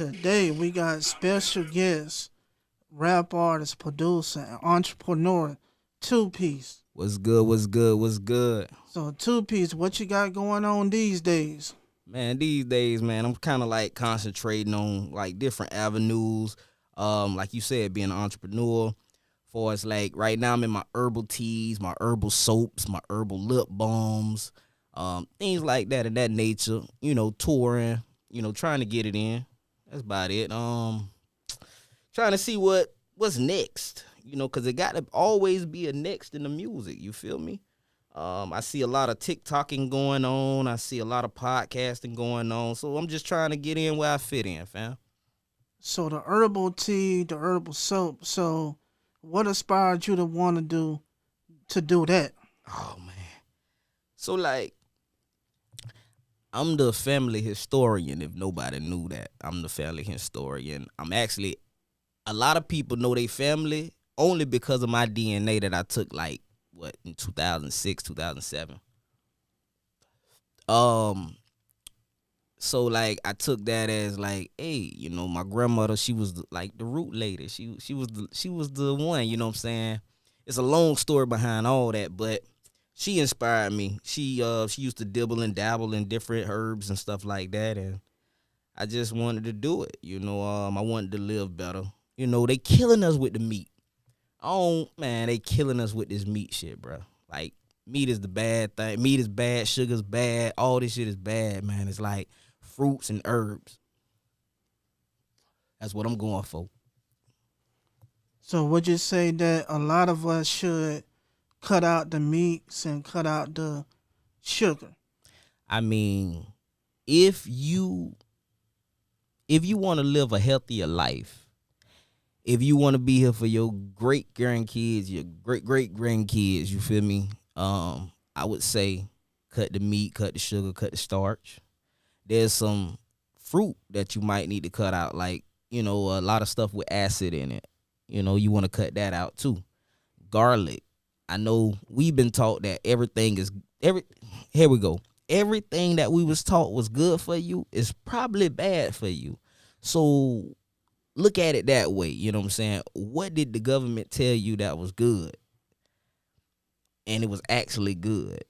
Today we got special guest, rap artist, producer, and entrepreneur, 2piece. What's good? What's good? What's good? So 2piece, what you got going on these days? Man, these days, man, I'm kind of like concentrating on like different avenues. Like you said, being an entrepreneur. For us, like right now, I'm in my herbal teas, my herbal soaps, my herbal lip balms, things like that of that nature. Touring. Trying to get it in. That's about it. Trying to see what's next. Cause it gotta always be a next in the music. You feel me? I see a lot of TikToking going on. I see a lot of podcasting going on. So I'm just trying to get in where I fit in, fam. So the herbal tea, the herbal soap. So what inspired you to want to do that? Oh man. So like I'm the family historian, if nobody knew that. I'm the family historian. I'm actually a lot of people know they family only because of my DNA that I took like in 2006, 2007. So like I took that as like, hey, my grandmother, she was like the root lady. She was the one, you know what I'm saying? It's a long story behind all that, but she inspired me. She used to dibble and dabble in different herbs and stuff like that, and I just wanted to do it. I wanted to live better. They killing us with the meat. Oh man, they killing us with this meat shit, bro. Like meat is the bad thing. Meat is bad. Sugar's bad. All this shit is bad, man. It's like fruits and herbs. That's what I'm going for. So would you say that a lot of us should cut out the meats and cut out the sugar? I mean, if you want to live a healthier life, if you want to be here for your great grandkids, your great great grandkids, you feel me? I would say cut the meat, cut the sugar, cut the starch. There's some fruit that you might need to cut out, like, a lot of stuff with acid in it. You want to cut that out too. Garlic. I know we've been taught that here we go. Everything that we was taught was good for you is probably bad for you. So look at it that way. You know what I'm saying? What did the government tell you that was good? And it was actually good.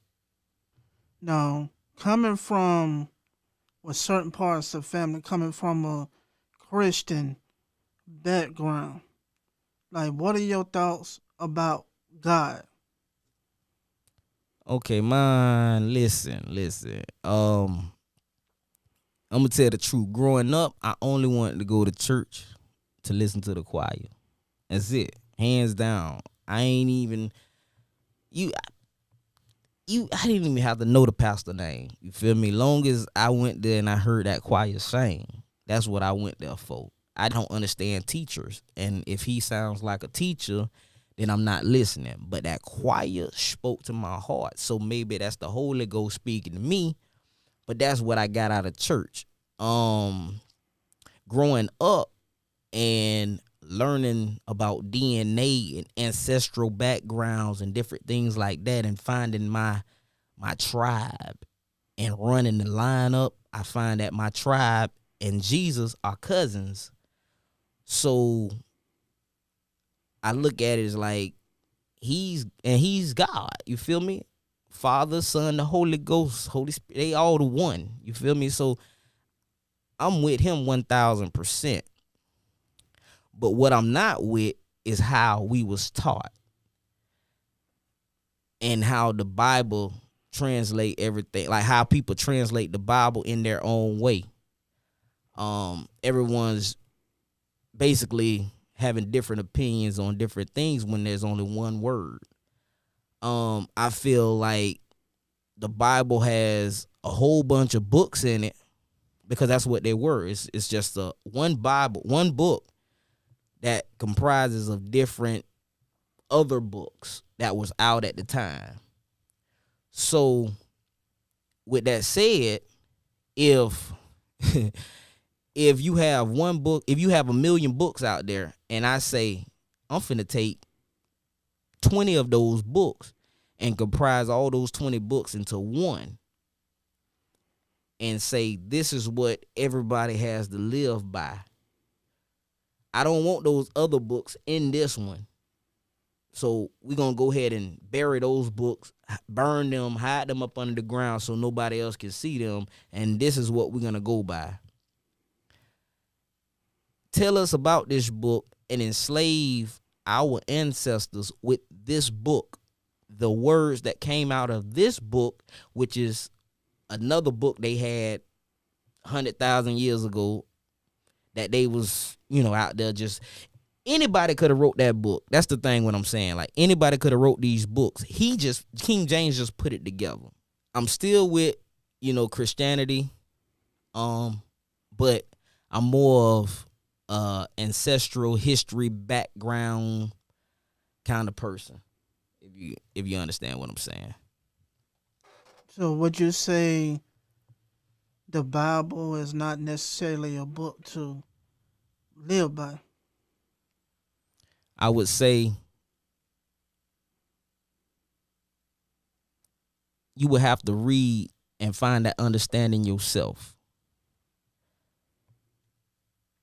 Now, coming from with certain parts of the family, coming from a Christian background, like what are your thoughts about God? Okay, man, listen. I'm gonna tell the truth. Growing up, I only wanted to go to church to listen to the choir. That's it. Hands down. I ain't even I didn't even have to know the pastor name. You feel me? Long as I went there and I heard that choir sing, that's what I went there for. I don't understand teachers, and if he sounds like a teacher, then I'm not listening. But that choir spoke to my heart, so maybe that's the Holy Ghost speaking to me. But that's what I got out of church. Growing up and learning about DNA and ancestral backgrounds and different things like that, and finding my tribe and running the line up, I find that my tribe and Jesus are cousins. So I look at it as like he's God. You feel me? Father, Son, the Holy Ghost, Holy Spirit, they all the one. You feel me? So I'm with him 1,000%. But what I'm not with is how we was taught and how the Bible translate everything, like how people translate the Bible in their own way. Everyone's basically having different opinions on different things when there's only one word. I feel like the Bible has a whole bunch of books in it because that's what they were. It's just one Bible, one book that comprises of different other books that was out at the time. So with that said, if if you have one book, if you have 1,000,000 books out there, and I say I'm finna take 20 of those books and comprise all those 20 books into one, and say this is what everybody has to live by. I don't want those other books in this one. So we're going to go ahead and bury those books, burn them, hide them up under the ground so nobody else can see them. And this is what we're going to go by. Tell us about this book and enslave our ancestors with this book. The words that came out of this book, which is another book they had 100,000 years ago that they was, out there just... Anybody could have wrote that book. That's the thing what I'm saying. Like, anybody could have wrote these books. King James just put it together. I'm still with, Christianity. But I'm more of ancestral history background kind of person. If you understand what I'm saying. So would you say the Bible is not necessarily a book to live by? I would say you would have to read and find that understanding yourself.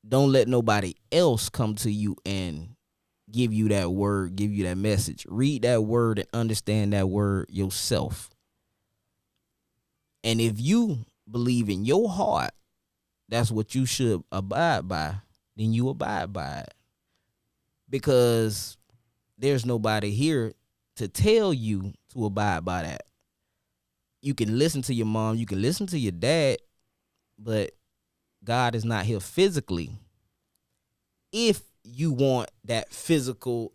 Don't let nobody else come to you and give you that word, give you that message. Read that word and understand that word yourself. And if you believe in your heart, that's what you should abide by, then you abide by it. Because there's nobody here to tell you to abide by that. You can listen to your mom, you can listen to your dad, but God is not here physically. If you want that physical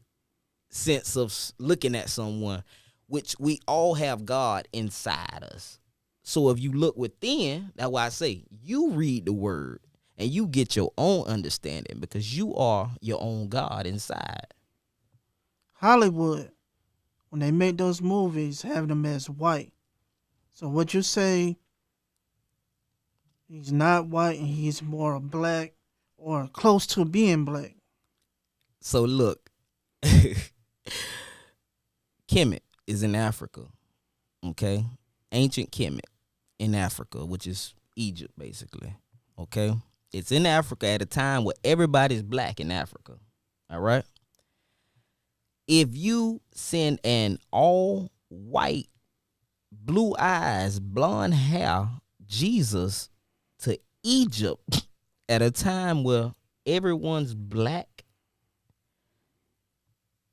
sense of looking at someone, which we all have God inside us. So if you look within, that's why I say you read the word. And you get your own understanding because you are your own God inside. Hollywood, when they make those movies, have them as white. So would you say he's not white and he's more black or close to being black? So look, Kemet is in Africa, okay? Ancient Kemet in Africa, which is Egypt, basically, okay? It's in Africa at a time where everybody's black in Africa. All right. If you send an all white, blue eyes, blonde hair Jesus to Egypt at a time where everyone's black,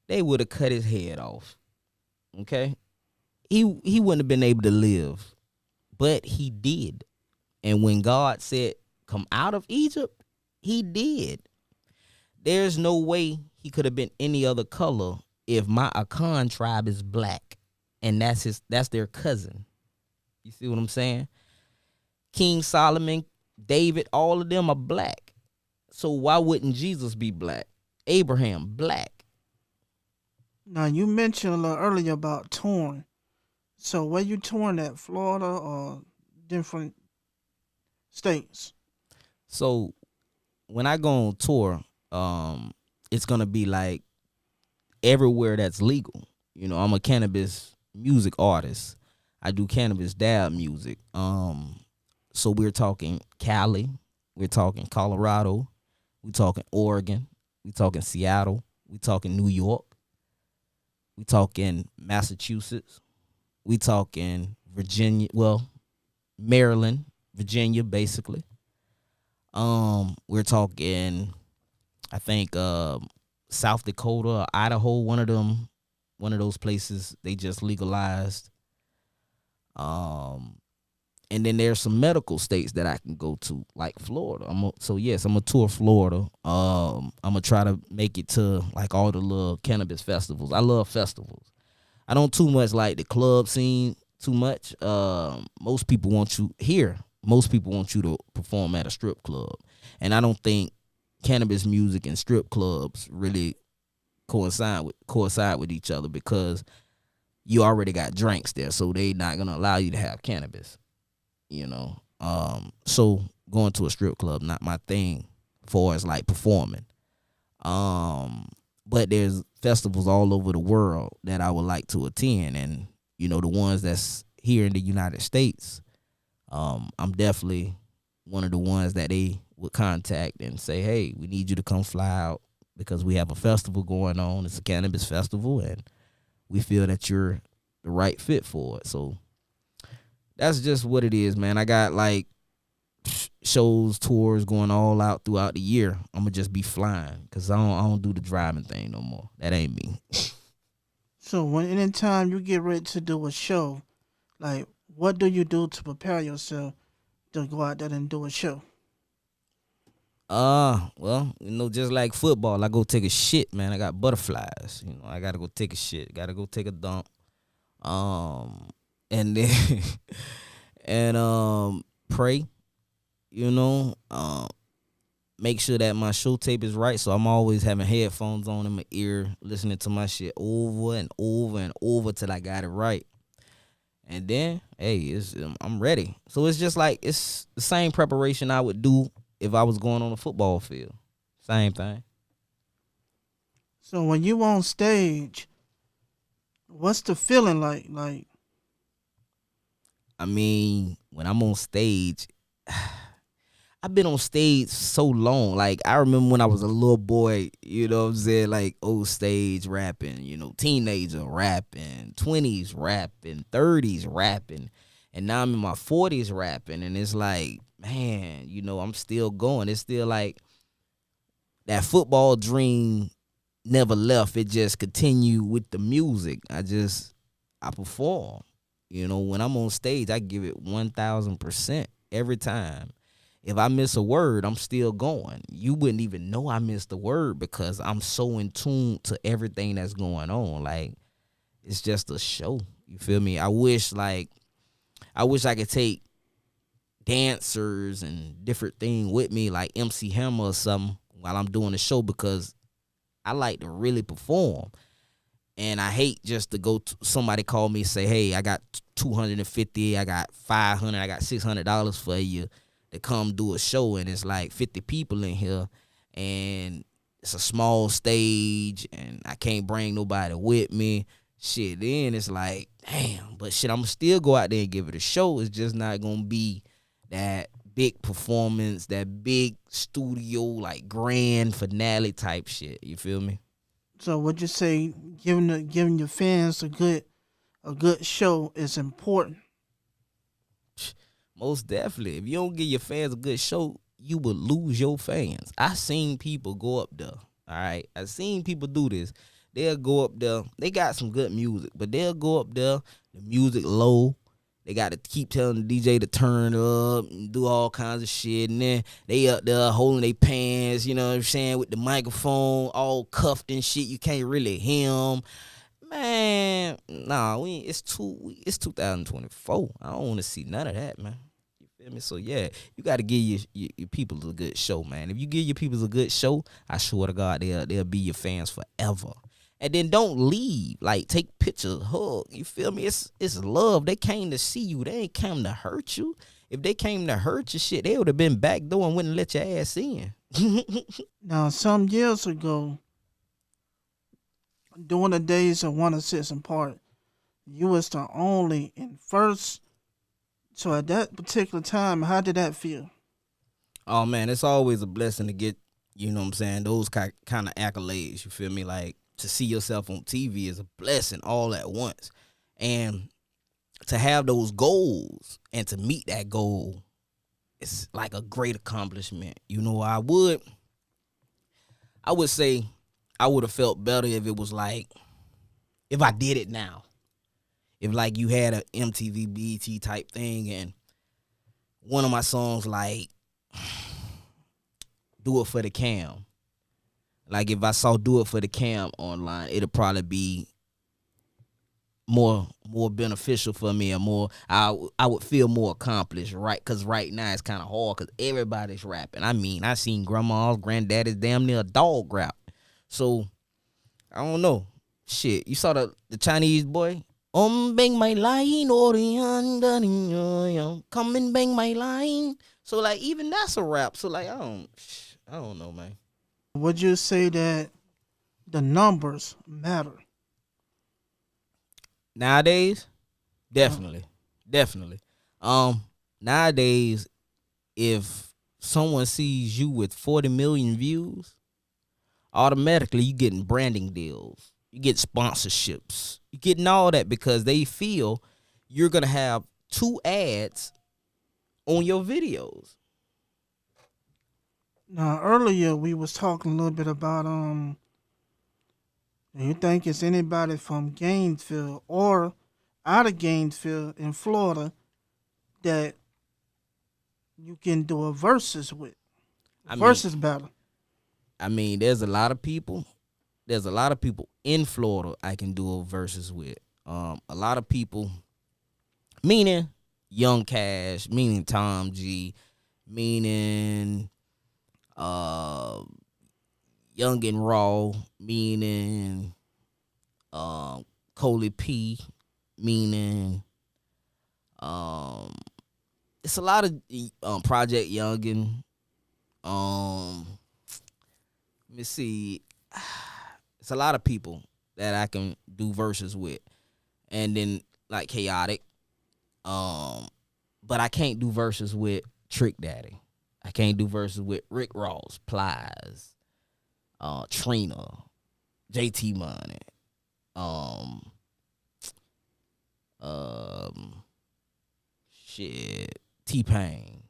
they would have cut his head off. Okay. He wouldn't have been able to live, but he did. And when God said, come out of Egypt, he did. There's no way he could have been any other color if my Akan tribe is black, and that's their cousin. You see what I'm saying? King Solomon, David, all of them are black. So why wouldn't Jesus be black? Abraham, black. Now, you mentioned a little earlier about touring. So where you touring at, Florida or different states? So when I go on tour, it's gonna be like everywhere that's legal. I'm a cannabis music artist. I do cannabis dab music. So we're talking Cali, we're talking Colorado, we're talking Oregon, we're talking Seattle, we're talking New York, we're talking Massachusetts, we talking Virginia, Maryland, Virginia, basically. We're talking, I think, South Dakota or Idaho, one of those places they just legalized. And then there's some medical states that I can go to, like Florida. I'm gonna tour Florida. I'm gonna try to make it to like all the little cannabis festivals. I love festivals. I don't too much like the club scene too much. Most people want you here. Most people want you to perform at a strip club. And I don't think cannabis music and strip clubs really coincide with each other because you already got drinks there, so they not gonna allow you to have cannabis. So going to a strip club not my thing for as like performing. But there's festivals all over the world that I would like to attend, and the ones that's here in the United States, I'm definitely one of the ones that they would contact and say, hey, we need you to come fly out because we have a festival going on. It's a cannabis festival, and we feel that you're the right fit for it. So that's just what it is, man. I got like shows, tours going all out throughout the year. I'm gonna just be flying because I don't do the driving thing no more. That ain't me. So when anytime you get ready to do a show, like what do you do to prepare yourself to go out there and do a show? Well, just like football, I go take a shit, man. I got butterflies. I gotta go take a shit. Gotta go take a dump. And then and pray. You know, make sure that my show tape is right. So I'm always having headphones on in my ear, listening to my shit over and over and over till I got it right. And then, hey, I'm ready. So it's just like it's the same preparation I would do if I was going on a football field. Same thing. So when you on stage, what's the feeling like? Like, I mean, when I'm on stage, I've been on stage so long. Like, I remember when I was a little boy, you know what I'm saying? Like, old stage rapping, teenager rapping, 20s rapping, 30s rapping. And now I'm in my 40s rapping. And it's like, man, I'm still going. It's still like that football dream never left. It just continued with the music. I perform. When I'm on stage, I give it 1,000% every time. If I miss a word, I'm still going. You wouldn't even know I missed a word because I'm so in tune to everything that's going on. Like, it's just a show. You feel me? I wish I could take dancers and different things with me, like MC Hammer or something, while I'm doing the show because I like to really perform. And I hate just to go to somebody call me and say, hey, I got 250, I got 500, I got $600 for you to come do a show, and it's like 50 people in here, and it's a small stage, and I can't bring nobody with me. Shit, then it's like, damn, but shit, I'm going to still go out there and give it a show. It's just not going to be that big performance, that big studio, like grand finale type shit. You feel me? so would you say giving your fans a good show is important? Most definitely. If you don't give your fans a good show, you will lose your fans. I seen people go up there. All right. I seen people do this. They'll go up there. They got some good music, but they'll go up there, the music low. They got to keep telling the DJ to turn up and do all kinds of shit. And then they up there holding their pants, you know what I'm saying, with the microphone all cuffed and shit. You can't really hear them. Man, nah, it's 2024. I don't want to see none of that, man. You feel me? So yeah, you got to give your people a good show, man. If you give your people a good show, I swear to God, they'll be your fans forever. And then don't leave. Like, take pictures, hug. You feel me? It's love. They came to see you. They ain't come to hurt you. If they came to hurt you, shit, they would have been back door and wouldn't let your ass in. Now, some years ago, during the days of 106 and Park, you was the only and first. So at that particular time, how did that feel? Oh, man, it's always a blessing to get, you know what I'm saying, those kind of accolades. You feel me? Like, to see yourself on TV is a blessing all at once. And to have those goals and to meet that goal, it's like a great accomplishment. I would say I would have felt better if it was like, if I did it now. If like you had a MTV BET type thing and one of my songs like Do It For The Cam. Like if I saw Do It For The Cam online, it'll probably be more beneficial for me, and more I would feel more accomplished, right? Because right now it's kind of hard because everybody's rapping. I mean, I seen grandmas, granddaddies, damn near a dog rap. So I don't know. Shit, you saw the Chinese boy? Bang my line, come and bang my line. So like even that's a rap. So like I don't know, man. Would you say that the numbers matter? Nowadays, definitely. nowadays, if someone sees you with 40 million views, automatically you getting branding deals. You get sponsorships. You getting all that because they feel you're gonna have 2 ads on your videos. Now earlier we was talking a little bit about do you think it's anybody from Gainesville or out of Gainesville in Florida that you can do a versus with? I mean, Versus battle. there's a lot of people. There's a lot of people in Florida I can do a versus with. A lot of people, meaning Young Cash, meaning Tom G, meaning Young and Raw, meaning Coley P, meaning it's a lot of Project Youngin. Let me see. It's a lot of people that I can do verses with, and then like Chaotic. But I can't do verses with Trick Daddy. I can't do verses with Rick Ross, Plies, Trina, JT Money, um, shit, T-Pain.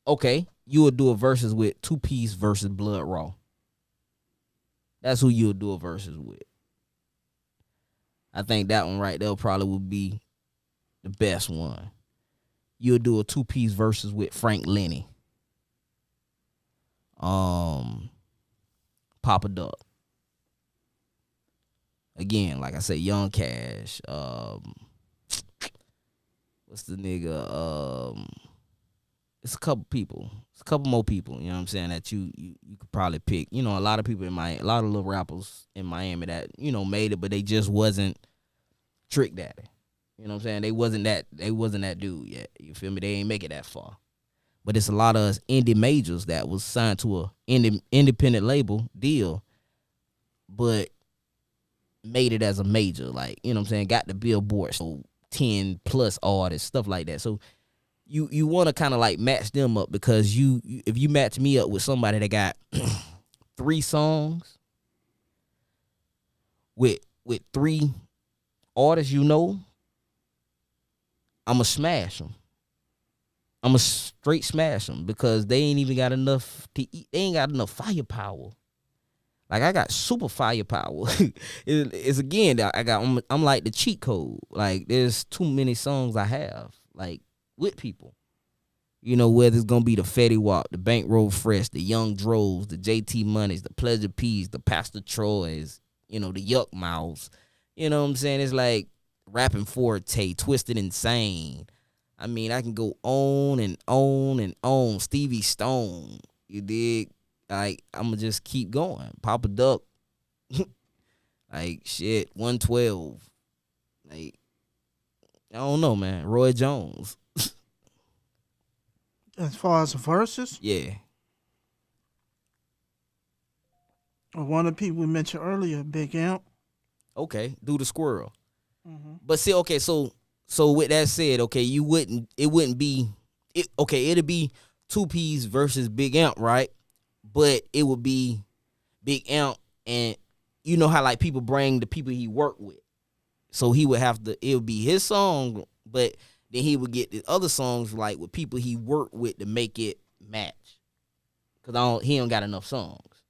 Okay, you would do a versus with 2piece versus Blood Raw. That's who you would do a versus with. I think that one right there probably would be the best one. You'll do a 2piece versus with Frank Lenny. Papa Duck. Again, like I said, Young Cash. What's the nigga? It's a couple people. It's a couple more people, you know what I'm saying, that you could probably pick. You know, a lot of people in Miami, a lot of little rappers in Miami that, you know, made it, but they just wasn't Trick Daddy. You know what I'm saying? They wasn't that dude yet. You feel me? They ain't make it that far. But it's a lot of us indie majors that was signed to a independent label deal, but made it as a major. Like, you know what I'm saying? Got the Billboard, so 10 plus artists, stuff like that. So you want to kind of like match them up, because you if you match me up with somebody that got 3 songs with 3 artists, you know, I'ma smash them. I'ma straight smash them, because they ain't even got enough to eat. They ain't got enough firepower. Like, I got super firepower. It's again, I'm like the cheat code. Like, there's too many songs I have, like, with people. You know, whether it's gonna be the Fetty Wap, the Bankroll Fresh, the Young Droves, the JT Moneys, the Pleasure P's, the Pastor Troys, you know, the Yuck Mouths. You know what I'm saying? It's like Rapping Forte, Twisted Insane. I mean, I can go on and on and on. Stevie Stone, you dig? Like, I'ma just keep going. Papa Duck, like, shit, 112. Like, I don't know, man. Roy Jones. As far as the verses, Yeah. one of the people we mentioned earlier, Big Amp. Okay, do the squirrel. Mm-hmm. But see, okay, so with that said, okay, it wouldn't be it'd be 2piece versus Big Amp, right? But it would be Big Amp, and you know how like people bring the people he worked with. So he would have to, it would be his song, but then he would get the other songs like with people he worked with to make it match. Cause he don't got enough songs.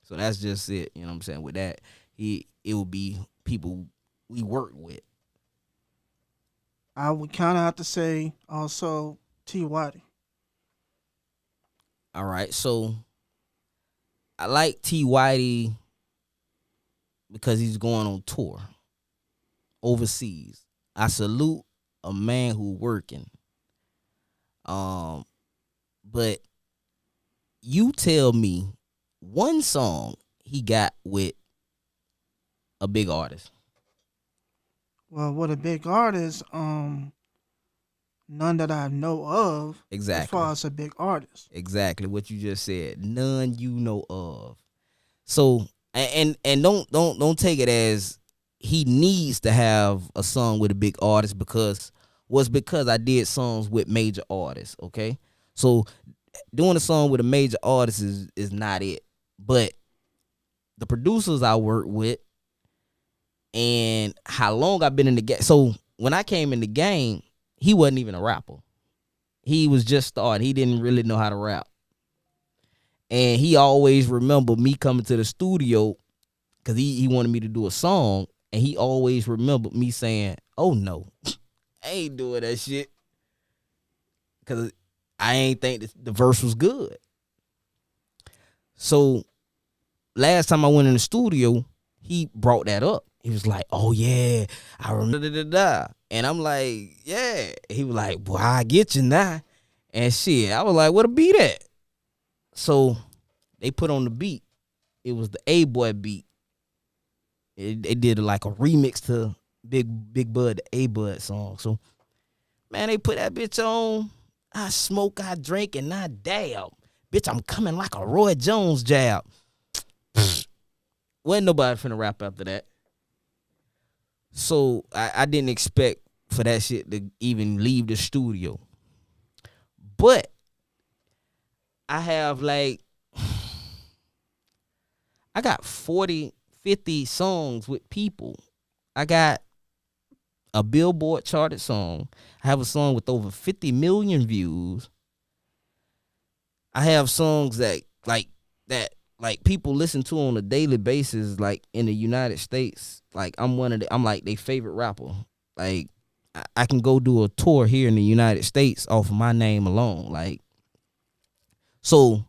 So that's just it. You know what I'm saying? With that, it would be people we work with. I would kind of have to say also T. Whitey. All right. So I like T. Whitey because he's going on tour overseas. I salute a man who working. But you tell me one song he got with a big artist. Well, with a big artist, none that I know of. Exactly. As far as a big artist. Exactly what you just said. None you know of. So and don't take it as he needs to have a song with a big artist because I did songs with major artists. Okay, so doing a song with a major artist is not it. But the producers I work with and how long I've been in the game. So when I came in the game, he wasn't even a rapper. He was just starting. He didn't really know how to rap. And he always remembered me coming to the studio because he wanted me to do a song. And he always remembered me saying, oh no, I ain't doing that shit. Because I ain't think the verse was good. So last time I went in the studio, he brought that up. He was like, oh yeah, I remember that. And I'm like, yeah. He was like, boy, I get you now. And shit, I was like, what a beat at? So they put on the beat. It was the A-Boy beat. They did like a remix to Big Bud, the A-Bud song. So, man, they put that bitch on. I smoke, I drink, and I dab. Bitch, I'm coming like a Roy Jones jab. Wasn't nobody finna rap after that. So I didn't expect for that shit to even leave the studio. But I have like, I got 40, 50 songs with people. I got a Billboard charted song. I have a song with over 50 million views. I have songs that people listen to on a daily basis, like in the United States. Like I'm like their favorite rapper. Like I can go do a tour here in the United States off of my name alone. Like, so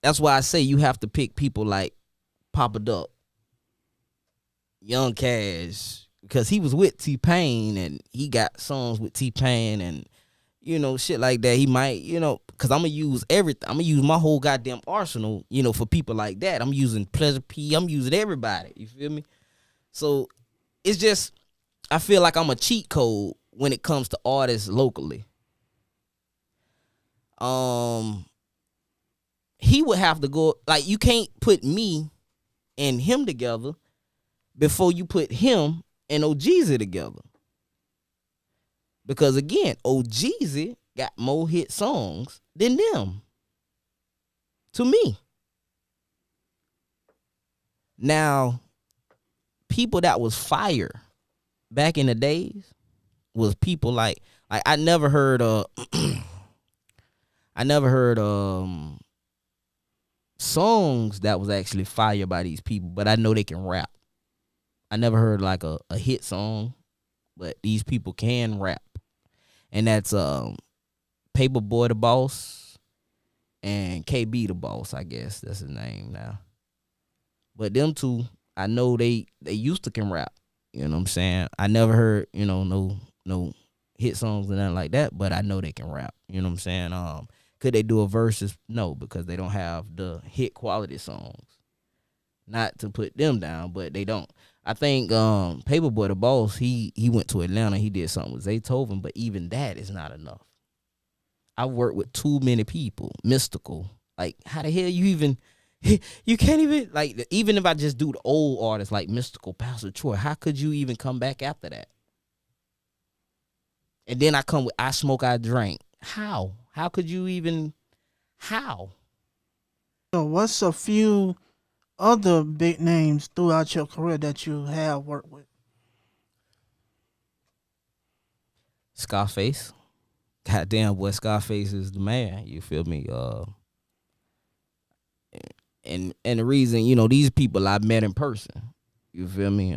that's why I say you have to pick people like Papa Duck, Young Cash, because he was with T-Pain and he got songs with T-Pain and, you know, shit like that. He might, you know, because I'm going to use everything. I'm going to use my whole goddamn arsenal, you know, for people like that. I'm using Pleasure P. I'm using everybody. You feel me? So it's just, I feel like I'm a cheat code when it comes to artists locally. He would have to go, like, you can't put me and him together before you put him and OGZ together. Because again, OGZ got more hit songs than them. To me. Now, people that was fire back in the days was people like I never heard songs that was actually fire by these people, but I know they can rap. I never heard like a hit song, but these people can rap. And that's Paperboy the Boss and KB the Boss, I guess that's his name now. But them two, I know they used to can rap. You know what I'm saying? I never heard, you know, no hit songs or nothing like that, but I know they can rap. You know what I'm saying? Could they do a versus? No, because they don't have the hit quality songs. Not to put them down, but they don't. I think Paperboy the Boss, he went to Atlanta, he did something with Zaytoven, but even that is not enough. I worked with too many people. Mystical. Like, how the hell you even, you can't even, like, even if I just do the old artists like Mystical, Pastor Troy, how could you even come back after that? And then I come with I Smoke, I Drink. How? How could you even, how? So what's a few other big names throughout your career that you have worked with? Scarface. Goddamn, boy, Scarface is the man. You feel me? And the reason, you know, these people I met in person. You feel me?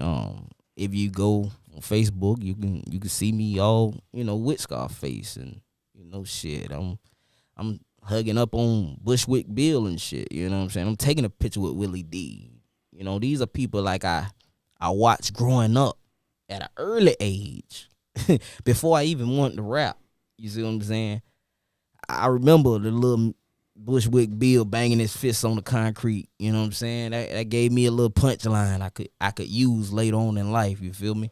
If you go on Facebook, you can see me all, you know, with Scarface and, you know, shit. I'm hugging up on Bushwick Bill and shit. You know what I'm saying? I'm taking a picture with Willie D. You know, these are people like I watched growing up at an early age before I even wanted to rap. You see what I'm saying? I remember the little Bushwick Bill banging his fists on the concrete. You know what I'm saying? That gave me a little punchline I could use later on in life. You feel me?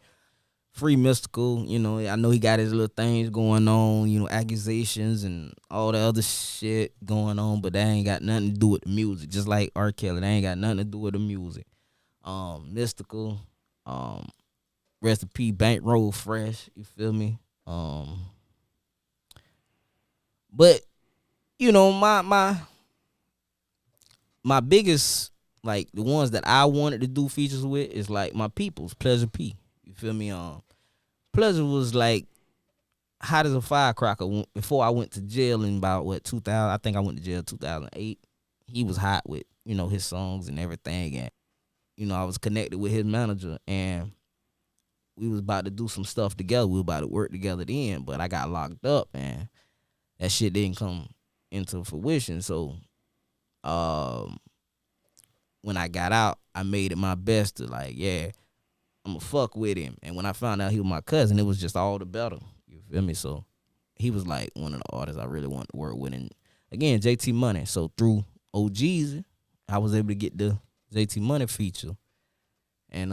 Free Mystical, you know, I know he got his little things going on, you know, accusations and all the other shit going on, but that ain't got nothing to do with the music. Just like R. Kelly, that ain't got nothing to do with the music. Mystical, um, rest in peace, Bankroll Fresh. You feel me? But you know, my biggest, like the ones that I wanted to do features with is like my people's Pleasure P. You feel me? Pleasure was like hot as a firecracker before I went to jail in about what 2000. I think I went to jail 2008. He was hot with his songs and everything, and I was connected with his manager, and we was about to do some stuff together. We were about to work together then, but I got locked up, and that shit didn't come into fruition. So, um, when I got out, I made it my best to like, yeah, I'm gonna fuck with him. And when I found out he was my cousin, it was just all the better. You feel me? So he was like one of the artists I really wanted to work with. And again, JT Money. So through OGs, I was able to get the JT Money feature. And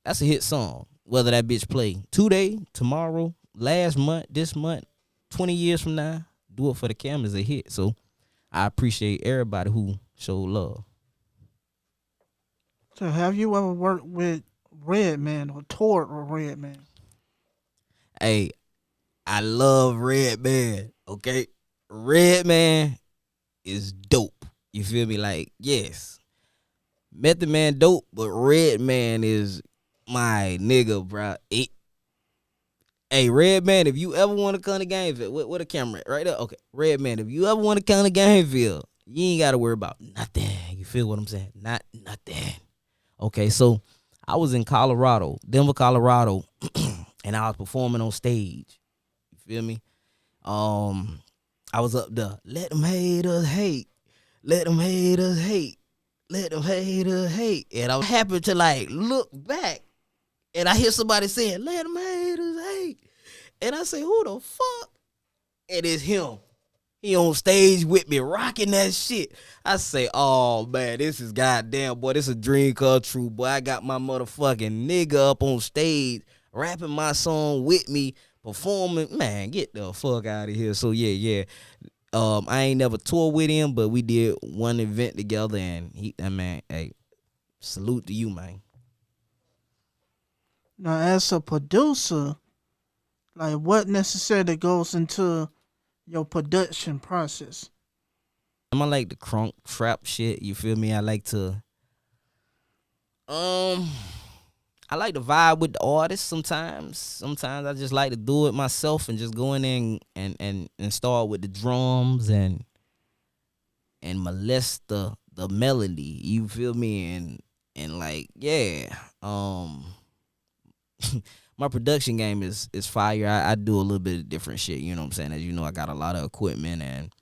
that's a hit song. Whether that bitch play today, tomorrow, last month, this month, 20 years from now, Do It For The Camera is a hit. So I appreciate everybody who showed love. So have you ever worked with Redman or toured with Redman? Hey, I love Redman. Okay, Redman is dope. You feel me? Like, yes, Method Man dope, but Redman is my nigga, bro. Hey, Redman, if you ever want to come to Gainesville, what a camera at? Right there? Okay, Redman, if you ever want to come to Gainesville, you ain't got to worry about nothing. You feel what I'm saying? Not nothing. Okay, so I was in Colorado, Denver, Colorado, and I was performing on stage. You feel me? I was up there. Let them haters hate. Let them haters hate. Let them haters hate. And I happened to like look back, and I hear somebody saying, "Let them haters hate." And I say, "Who the fuck?" And it's him. He on stage with me, rocking that shit. I say, "Oh man, this is goddamn, boy. This is a dream come true, boy. I got my motherfucking nigga up on stage, rapping my song with me, performing. Man, get the fuck out of here." So yeah. I ain't never toured with him, but we did one event together, and that man, hey, salute to you, man. Now, as a producer, like what necessarily goes into your production process? I like the crunk trap shit. You feel me? Um, I like to vibe with the artist sometimes. Sometimes I just like to do it myself and just go in there and start with the drums and molest the melody. You feel me? And like, yeah. My production game is fire. I do a little bit of different shit, you know what I'm saying? As you know, I got a lot of equipment, and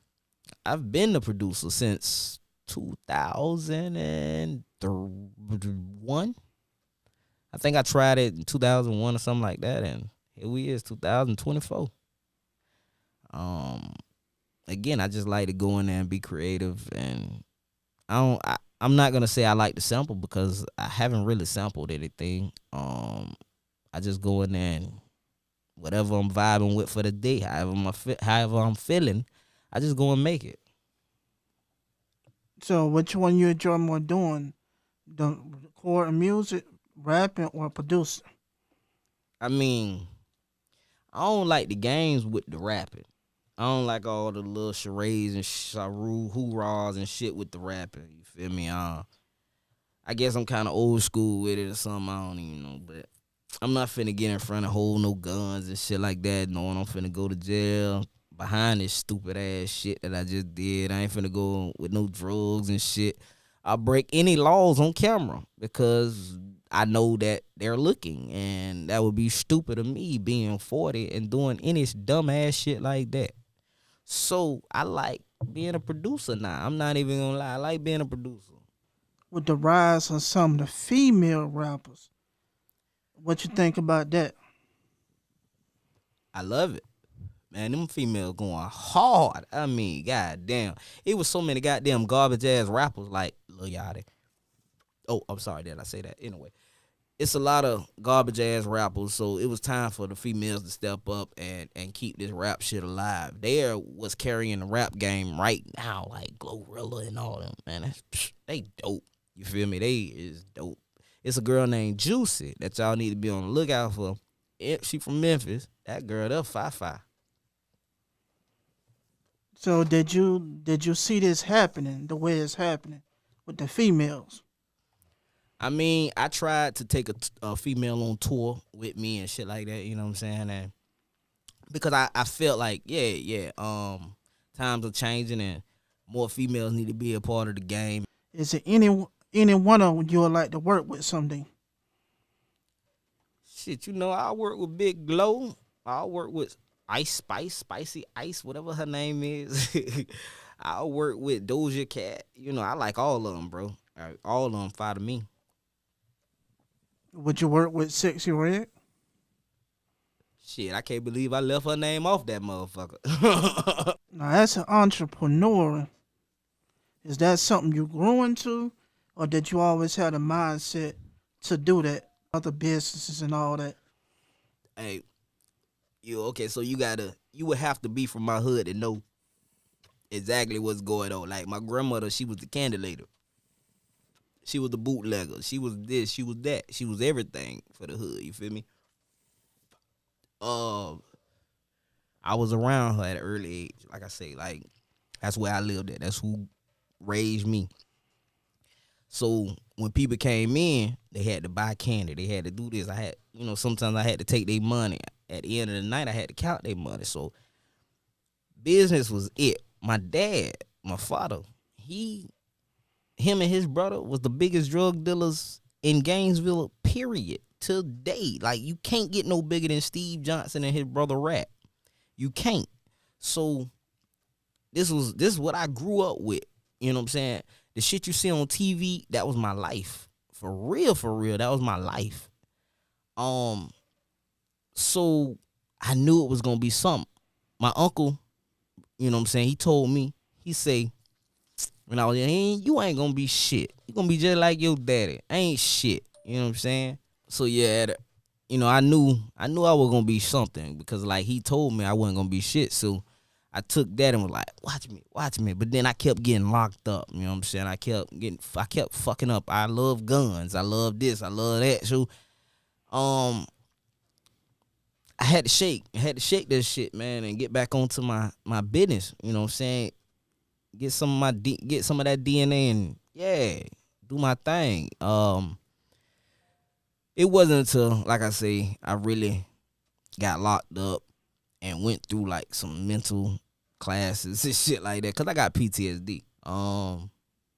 I've been the producer since 2001. I think I tried it in 2001 or something like that, and here we is 2024. Um, Again, I just like to go in there and be creative, and I'm not gonna say I like to sample because I haven't really sampled anything. I just go in there and whatever I'm vibing with for the day, however I'm feeling, I just go and make it. So, which one you enjoy more doing? The recording music, rapping, or producing? I mean, I don't like the games with the rapping. I don't like all the little charades and hoorahs and shit with the rapping. You feel me? I guess I'm kind of old school with it or something. I don't even know, but I'm not finna get in front of hold no guns and shit like that, knowing I'm finna go to jail behind this stupid ass shit that I just did. I ain't finna go with no drugs and shit. I'll break any laws on camera because I know that they're looking, and that would be stupid of me being 40 and doing any dumb ass shit like that. So I like being a producer now. I'm not even gonna lie. I like being a producer. With the rise of some of the female rappers, what you think about that? I love it. Man, them females going hard. I mean, goddamn. It was so many goddamn garbage ass rappers like Lil Yachty. Oh, I'm sorry, did I say that? Anyway, it's a lot of garbage ass rappers, so it was time for the females to step up and keep this rap shit alive. They are what's carrying the rap game right now, like Glorilla and all them, man. They dope. You feel me? They is dope. It's a girl named Juicy that y'all need to be on the lookout for. She from Memphis. That girl, they'll 5'5". So did you see this happening the way it's happening with the females? I mean, I tried to take a female on tour with me and shit like that. You know what I'm saying? And because I felt like, times are changing and more females need to be a part of the game. Is it any one of them you would like to work with someday? Shit, I work with Big Glow. I work with Ice Spice, Spicy Ice, whatever her name is. I work with Doja Cat. I like all of them, bro. All of them fire to me. Would you work with Sexy Red? Shit, I can't believe I left her name off that motherfucker. Now that's an entrepreneur. Is that something you grew into, or did you always have the mindset to do that? Other businesses and all that. Hey, okay? So you would have to be from my hood to know exactly what's going on. Like my grandmother, she was the candidate. She was the bootlegger. She was this. She was that. She was everything for the hood. You feel me? I was around her at an early age. Like I say, like that's where I lived at. That's who raised me. So when people came in, they had to buy candy. They had to do this. I had, sometimes I had to take their money. At the end of the night, I had to count their money. So business was it. My dad, my father, him and his brother was the biggest drug dealers in Gainesville, period, today. Like, you can't get no bigger than Steve Johnson and his brother Rap. You can't. So this is what I grew up with. You know what I'm saying? The shit you see on TV, that was my life. For real, that was my life. So I knew it was gonna be something. My uncle, you know what I'm saying, he told me, he say, when I was young, you ain't gonna be shit. You gonna be just like your daddy. I ain't shit. You know what I'm saying? So yeah, I knew I was gonna be something because like he told me I wasn't gonna be shit. So I took that and was like, watch me. But then I kept getting locked up. You know what I'm saying? I kept fucking up. I love guns. I love this. I love that. So, I had to shake this shit, man, and get back onto my business. You know what I'm saying? Get some of that DNA and do my thing. It wasn't until, like I say, I really got locked up and went through like some mental classes and shit like that, cause I got PTSD.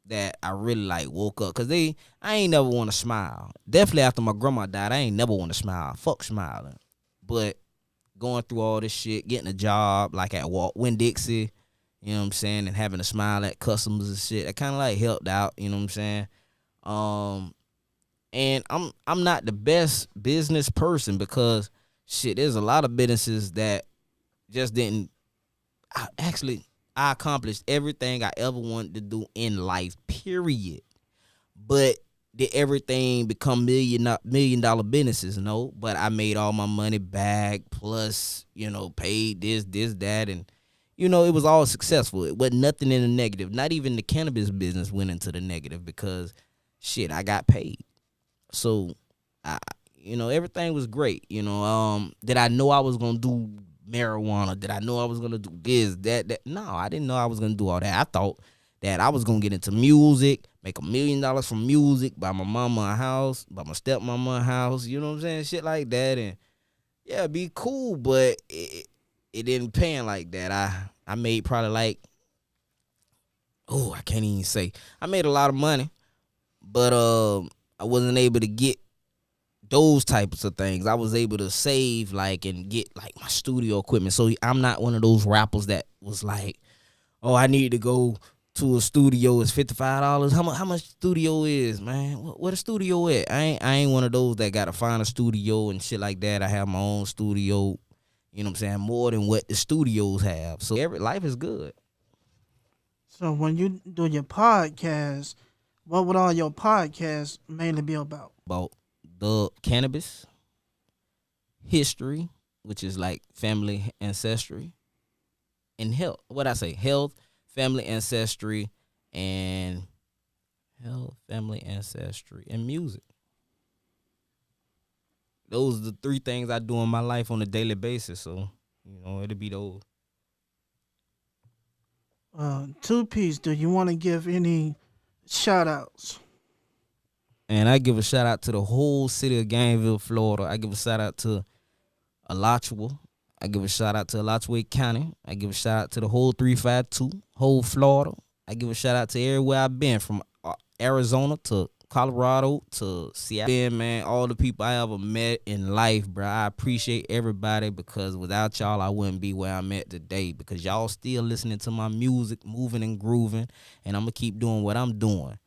That I really like woke up, cause I ain't never want to smile. Definitely after my grandma died, I ain't never want to smile. Fuck smiling. But going through all this shit, getting a job like at Winn-Dixie, you know what I'm saying, and having to smile at customers and shit, that kind of like helped out. You know what I'm saying? And I'm not the best business person because shit, there's a lot of businesses that just didn't. I accomplished everything I ever wanted to do in life, period. But did everything become million dollar businesses? No, but I made all my money back, plus, paid this, that, and, it was all successful. It wasn't nothing in the negative. Not even the cannabis business went into the negative because, shit, I got paid. So, everything was great. Did I know I was going to do marijuana? Did I know I was going to do this, that? No, I didn't know I was going to do all that. I thought that I was going to get into music, make $1 million from music, buy my mama a house, buy my stepmama a house, you know what I'm saying? Shit like that. And, yeah, be cool, but it didn't pan like that. I made probably like, I can't even say. I made a lot of money, but I wasn't able to get those types of things. I was able to save and get my studio equipment. So I'm not one of those rappers that was like, I need to go to a studio. It's $55. How much studio is, man? What a studio at? I ain't one of those that gotta find a studio and shit like that. I have my own studio. You know what I'm saying? More than what the studios have. So life is good. So when you do your podcast, what would all your podcasts mainly be about? About the cannabis, history, which is like family ancestry, and health. What I say? Health, family ancestry, and Health, family, ancestry, and music. Those are the three things I do in my life on a daily basis. So, it'll be those. 2piece, do you want to give any shout outs? And I give a shout out to the whole city of Gainesville, Florida. I give a shout out to Alachua. I give a shout out to Alachua County. I give a shout out to the whole 352, whole Florida. I give a shout out to everywhere I've been, from Arizona to Colorado to Seattle. Yeah, man, all the people I ever met in life, bro. I appreciate everybody, because without y'all, I wouldn't be where I'm at today, because y'all still listening to my music, moving and grooving, and I'm going to keep doing what I'm doing.